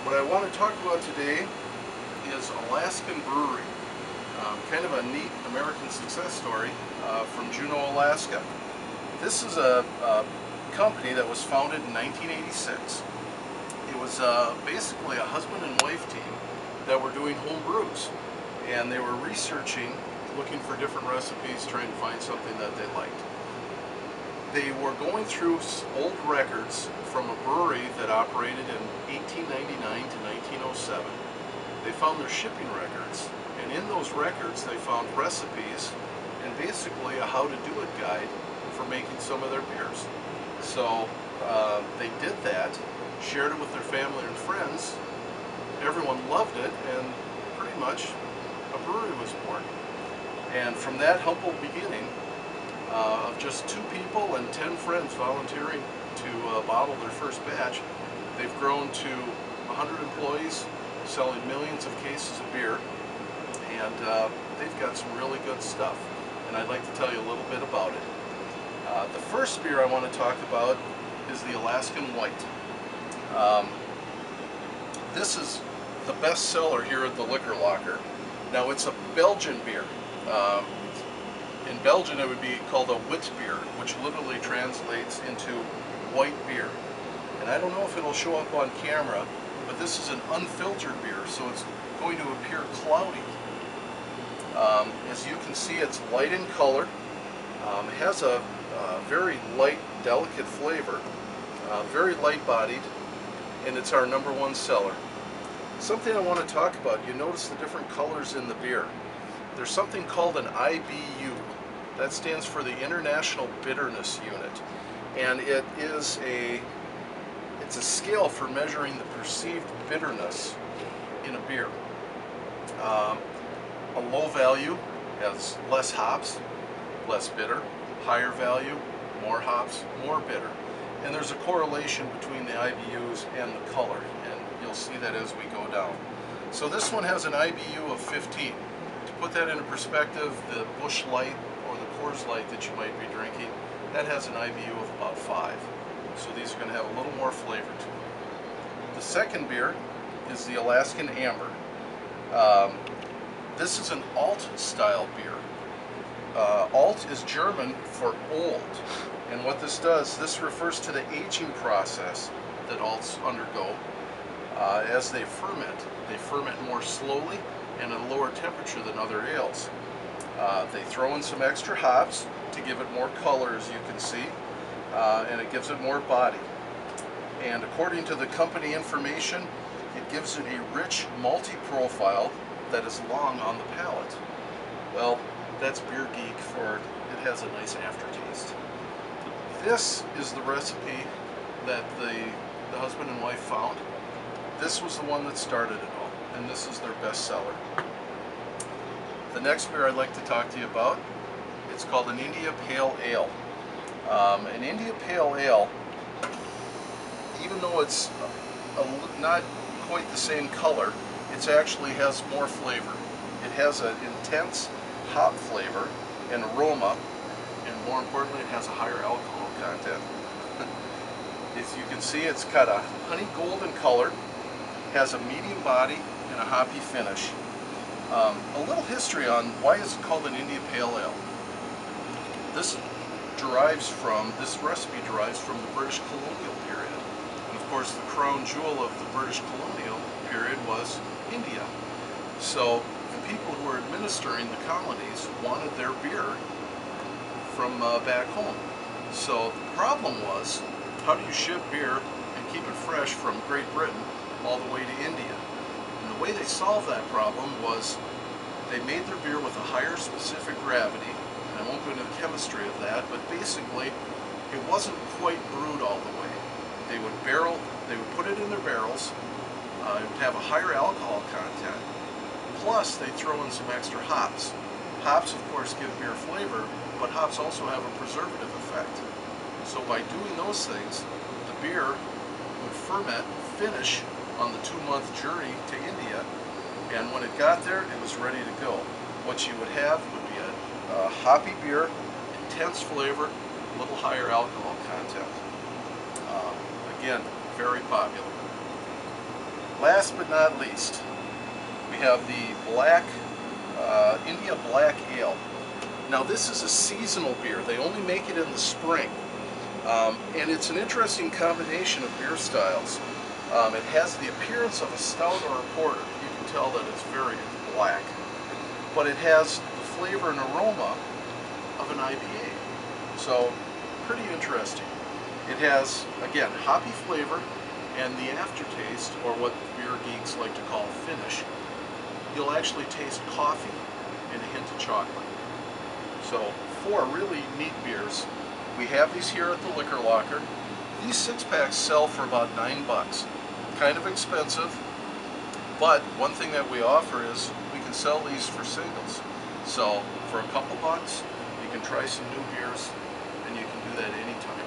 What I want to talk about today is Alaskan Brewery. Kind of a neat American success story from Juneau, Alaska. This is a company that was founded in 1986. It was basically a husband and wife team that were doing home brews, and they were researching, looking for different recipes, trying to find something that they liked. They were going through old records from a brewery that operated in 1899 to 1907. They found their shipping records, and in those records they found recipes and basically a how to do it guide for making some of their beers. So they did that, shared it with their family and friends. Everyone loved it, and pretty much a brewery was born. And from that humble beginning of just 2 people and 10 friends volunteering to bottle their first batch, they've grown to 100 employees, selling millions of cases of beer, and they've got some really good stuff, and I'd like to tell you a little bit about it. The first beer I want to talk about is the Alaskan White. This is the best seller here at the Liquor Locker. Now, it's a Belgian beer. In Belgium it would be called a wit beer, which literally translates into white beer. And I don't know if it'll show up on camera, but this is an unfiltered beer, so it's going to appear cloudy. As you can see, it's light in color. It has a very light, delicate flavor, very light bodied, and it's our #1 seller. Something I want to talk about, you notice the different colors in the beer. There's something called an IBU. That stands for the International Bitterness Unit, and it's a scale for measuring the perceived bitterness in a beer. A low value has less hops, less bitter. Higher value, more hops, more bitter. And there's a correlation between the IBUs and the color, and you'll see that as we go down. So this one has an IBU of 15. To put that into perspective, the Busch Light or the Coors Light that you might be drinking, that has an IBU of about 5. So these are going to have a little more flavor to them. The second beer is the Alaskan Amber. This is an alt style beer. Alt is German for old, and what this does, this refers to the aging process that alts undergo as they ferment. They ferment more slowly and at a lower temperature than other ales. They throw in some extra hops to give it more color, as you can see, and it gives it more body. And according to the company information, it gives it a rich, malty profile that is long on the palate. Well, that's Beer Geek for it has a nice aftertaste. This is the recipe that the husband and wife found. This was the one that started it all, and this is their best seller. The next beer I'd like to talk to you about, it's called an India Pale Ale. An India Pale Ale, even though it's not quite the same color, it actually has more flavor. It has an intense hop flavor and aroma, and more importantly, it has a higher alcohol content. As you can see, it's got a honey golden color, has a medium body, and a hoppy finish. A little history on why is it called an India Pale Ale. This recipe derives from the British colonial period. And of course, the crown jewel of the British colonial period was India. So the people who were administering the colonies wanted their beer from back home. So the problem was, how do you ship beer and keep it fresh from Great Britain all the way to India? And the way they solved that problem was they made their beer with a higher specific gravity. And I won't go into the chemistry of that, but basically it wasn't quite brewed all the way. They would put it in their barrels. It would have a higher alcohol content. Plus, they throw in some extra hops. Hops, of course, give beer flavor, but hops also have a preservative effect. So by doing those things, the beer would ferment, finish on the 2-month journey to India, and when it got there, it was ready to go. What you would have would be a hoppy beer, intense flavor, a little higher alcohol content. Again, very popular. Last but not least, we have the black India Black Ale. Now this is a seasonal beer. They only make it in the spring. And it's an interesting combination of beer styles. It has the appearance of a stout or a porter. You can tell that it's very black. But it has the flavor and aroma of an IPA. So, pretty interesting. It has, again, hoppy flavor, and the aftertaste, or what beer geeks like to call finish, you'll actually taste coffee and a hint of chocolate. So, 4 really neat beers. We have these here at the Liquor Locker. These 6-packs sell for about $9. Kind of expensive, but one thing that we offer is we can sell these for singles. So, for a couple bucks, you can try some new beers, and you can do that anytime.